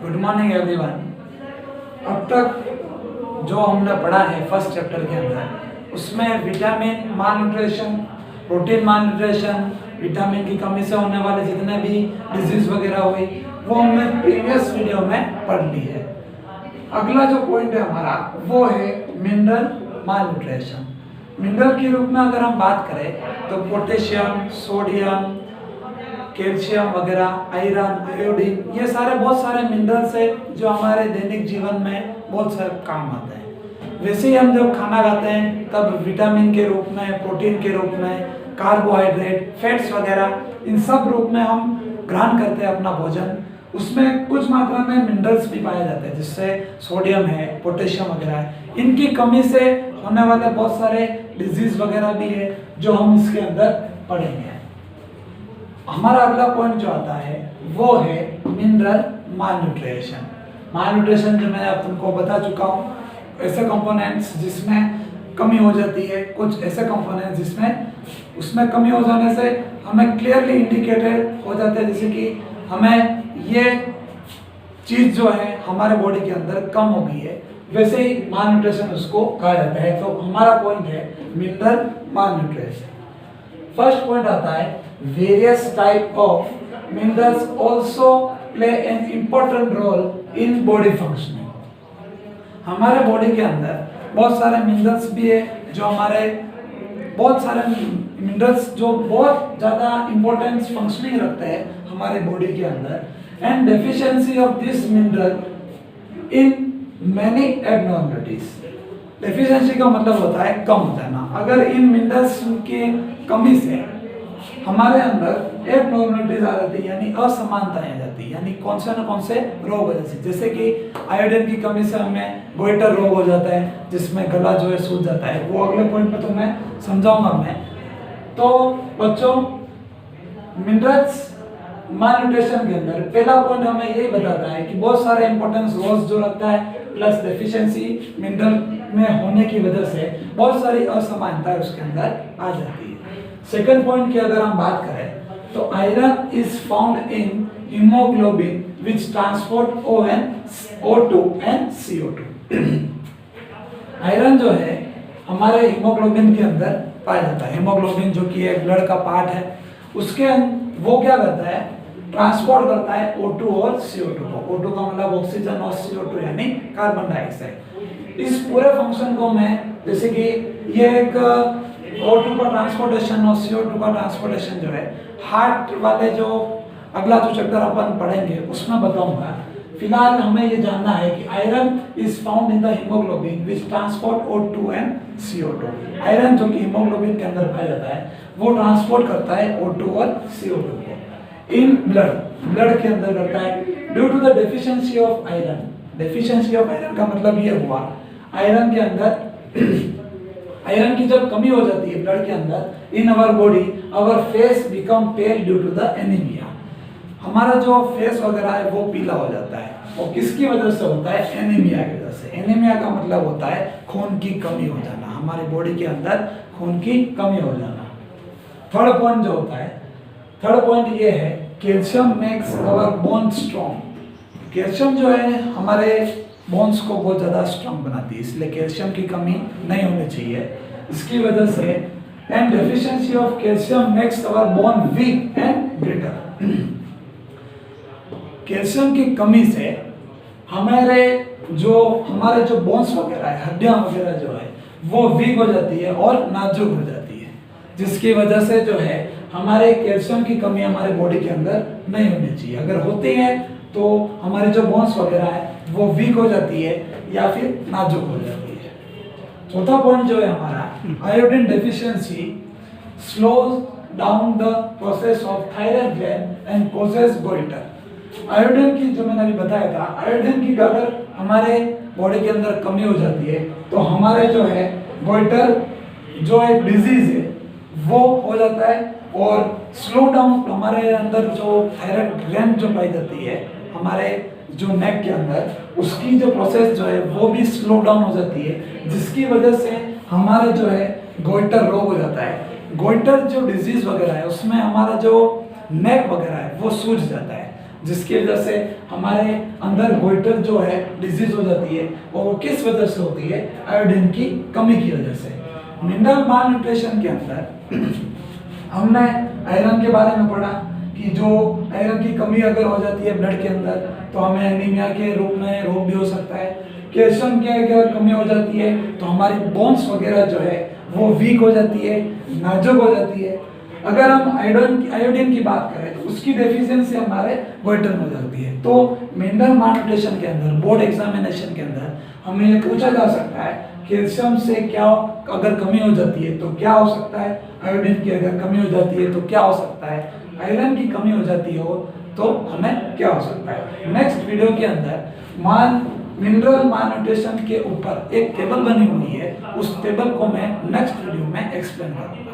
Good morning everyone. अब तक जो हमने पढ़ा है फर्स्ट चैप्टर के अंदर, उसमें vitamin malnutrition, protein malnutrition, vitamin की कमी से होने वाले जितने भी डिजीज वगैरह हुई वो हमने प्रीवियस वीडियो में पढ़ ली है। अगला जो पॉइंट है हमारा वो है मिनरल मालन्यूट्रिशन। मिनरल के रूप में अगर हम बात करें तो पोटेशियम, सोडियम, कैल्शियम वगैरह, आयरन, आयोडीन, ये सारे बहुत सारे मिनरल्स है जो हमारे दैनिक जीवन में बहुत सारे काम आते हैं। वैसे ही हम जब खाना खाते हैं तब विटामिन के रूप में, प्रोटीन के रूप में, कार्बोहाइड्रेट, फैट्स वगैरह, इन सब रूप में हम ग्रहण करते हैं अपना भोजन। उसमें कुछ मात्रा में मिनरल्स भी पाए जाते हैं, जिससे सोडियम है, पोटेशियम वगैरह है। इनकी कमी से होने वाले बहुत सारे डिजीज वगैरह भी है जो हम इसके अंदर पढ़ेंगे। हमारा अगला पॉइंट जो आता है वो है मिनरल मालन्यूट्रिशन। मालन्यूट्रिशन जो मैं तुमको बता चुका हूँ, ऐसे कंपोनेंट्स जिसमें कमी हो जाती है, कुछ ऐसे कंपोनेंट्स जिसमें उसमें कमी हो जाने से हमें क्लियरली इंडिकेटेड हो जाते हैं, जैसे कि हमें ये चीज़ जो है हमारे बॉडी के अंदर कम हो गई है, वैसे ही मालन्यूट्रिशन उसको कहा जाता है। तो हमारा पॉइंट है मिनरल मालन्यूट्रिशन। फर्स्ट पॉइंट आता है various type of minerals also play an important role in body functioning। हमारे बॉडी के अंदर बहुत सारे मिनरल्स भी है जो हमारे बहुत सारे मिनरल्स जो बहुत ज़्यादा इम्पोर्टेंस फंक्शनिंग रखते हैं हमारे बॉडी के अंदर। And deficiency of this mineral in many abnormalities. Deficiency का मतलब होता है कम हो जाना। अगर इन मिनरल्स की कमी से हमारे अंदर एबनॉर्मलिटीज आ जाती है, यानी असमानताएं आ जाती है, यानी कौन से ना कौन से रोग हो जाते हैं। जैसे कि आयोडीन की कमी से हमें गोइटर रोग हो जाता है, जिसमें गला जो है सूज जाता है। वो अगले पॉइंट पे तो मैं समझाऊंगा मैं। तो बच्चों, मिनरल्स मालन्यूट्रिशन के अंदर पहला पॉइंट हमें यही बताता है कि बहुत सारे इंपॉर्टेंस रोल्स जो रखता है, प्लस डेफिशिएंसी मिनरल में होने की वजह से बहुत सारी असमानताएं उसके अंदर आ जाती है। सेकंड पॉइंट की अगर हम बात करें तो iron is found in haemoglobin which transport O2 and CO2। Iron जो है हमारे हीमोग्लोबिन के अंदर पाया जाता है। हीमोग्लोबिन जो कि एक ब्लड का पार्ट है, उसके वो क्या करता है, ट्रांसपोर्ट करता है O2 और CO2 को। O2 का मतलब ऑक्सीजन और CO2 यानी कार्बन डाइऑक्साइड। इस पूरे फंक्शन को मैं, जैसे कि ये एक O2 का ट्रांसपोर्टेशन और CO2 का ट्रांसपोर्टेशन जो है हार्ट वाले जो अगला जो चैप्टर अपन पढ़ेंगे उसमें बताऊंगा। फिलहाल हमें ये जानना है कि iron is found in the haemoglobin which transport O2 and CO2। Iron जो कि हीमोग्लोबिन के अंदर पाया जाता है वो ट्रांसपोर्ट करता है O2 और CO2 को इन ब्लड के अंदर करता है। Due to the deficiency of iron, deficiency of iron का मतलब ये हुआ आयरन के अंदर आयरन की जब कमी हो जाती है ब्लड के अंदर in our body, our face become pale due to the anaemia. हमारा जो फेस वगैरह है वो पीला हो जाता है, और किसकी वजह से होता है, एनीमिया की वजह से। एनीमिया का मतलब होता है खून की कमी हो जाना, हमारी बॉडी के अंदर खून की कमी हो जाना। थर्ड पॉइंट जो होता है, थर्ड पॉइंट ये है calcium makes our bone strong. Calcium जो है हमारे बोन्स को बहुत ज़्यादा स्ट्रॉन्ग बनाती है, इसलिए कैल्शियम की कमी नहीं होनी चाहिए। इसकी वजह से and deficiency of calcium makes our bone weak and brittle. Calcium की कमी से हमारे जो बोन्स वगैरह है, हड्डियां वगैरह जो है वो वीक हो जाती है और नाजुक हो जाती है, जिसकी वजह से जो है हमारे कैल्शियम की कमी हमारे बॉडी के अंदर नहीं होनी चाहिए। अगर होती है तो हमारे जो बोन्स वगैरह है वो वीक हो जाती है या फिर नाजुक हो जाती है। चौथा पॉइंट जो है हमारा, iodine deficiency slows down the process of thyroid gland and causes goitre. Iodine की जो मैंने अभी बताया था, आयोडीन की अगर हमारे बॉडी के अंदर कमी हो जाती है तो हमारे जो है गोइटर जो एक डिजीज है वो हो जाता है, और स्लो डाउन हमारे अंदर जो थायराइड ग्लैंड जो पाई जाती है हमारे जो नेक के अंदर, उसकी जो प्रोसेस जो है वो भी स्लो डाउन हो जाती है, जिसकी वजह से हमारे जो है गोइटर रोग हो जाता है। गोइटर जो डिजीज वगैरह है उसमें हमारा जो नेक वगैरह है वो सूज जाता है, जिसकी वजह से हमारे अंदर गोइटर जो है डिजीज हो जाती है, और वो किस वजह से होती है? आयोडीन की कमी की वजह से। मिनरल माल न्यूट्रिशन के अंदर हमने आयरन के बारे में पढ़ा कि जो आयरन की कमी अगर हो जाती है ब्लड के अंदर तो हमें एनीमिया के रूप में रोग भी हो सकता है। कैल्शियम की अगर कमी हो जाती है तो हमारी बोन्स वगैरह जो है वो वीक हो जाती है, नाजुक हो जाती है। अगर हम आयोडीन की बात करें तो उसकी डेफिशिएंसी हमारे गोइटर में हो जाती है। तो मिनरल मालन्यूट्रिशन के अंदर बोर्ड एग्जामिनेशन के अंदर हमें ये पूछा जा सकता है कैल्शियम से क्या अगर कमी हो जाती है तो क्या हो सकता है, आयोडीन की अगर कमी हो जाती है तो क्या हो सकता है, आयरन की कमी हो जाती हो तो हमें क्या हो सकता है। नेक्स्ट वीडियो के अंदर मिनरल मालन्यूट्रिशन के ऊपर एक टेबल बनी हुई है, उस टेबल को मैं नेक्स्ट वीडियो में एक्सप्लेन करूंगा।